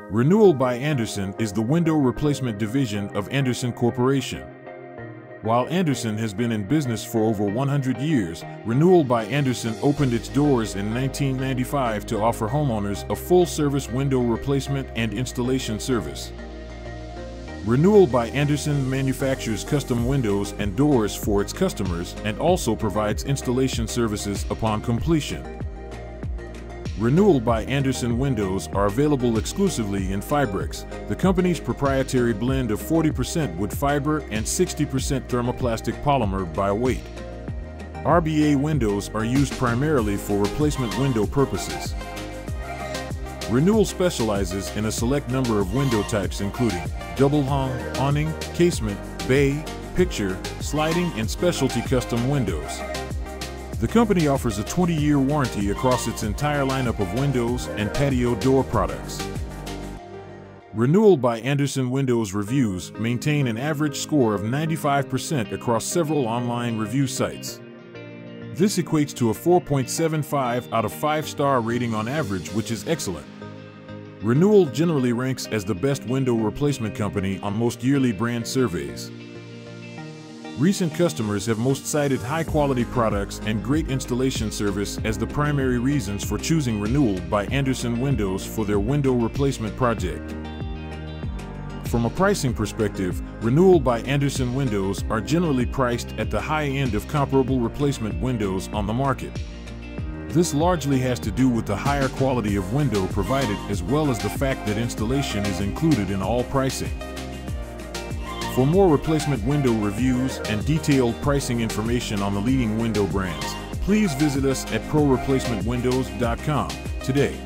Renewal by Andersen is the window replacement division of Andersen Corporation. While Andersen has been in business for over 100 years, Renewal by Andersen opened its doors in 1995 to offer homeowners a full-service window replacement and installation service. Renewal by Andersen manufactures custom windows and doors for its customers and also provides installation services upon completion. Renewal by Andersen windows are available exclusively in Fibrex, the company's proprietary blend of 40% wood fiber and 60% thermoplastic polymer by weight. RBA windows are used primarily for replacement window purposes. Renewal specializes in a select number of window types including double-hung, awning, casement, bay, picture, sliding, and specialty custom windows. The company offers a 20-year warranty across its entire lineup of windows and patio door products. Renewal by Andersen Windows reviews maintain an average score of 95% across several online review sites. This equates to a 4.75 out of 5-star rating on average, which is excellent. Renewal generally ranks as the best window replacement company on most yearly brand surveys. Recent customers have most cited high-quality products and great installation service as the primary reasons for choosing Renewal by Andersen Windows for their window replacement project. From a pricing perspective, Renewal by Andersen Windows are generally priced at the high end of comparable replacement windows on the market. This largely has to do with the higher quality of window provided as well as the fact that installation is included in all pricing. For more replacement window reviews and detailed pricing information on the leading window brands, please visit us at proreplacementwindows.com today.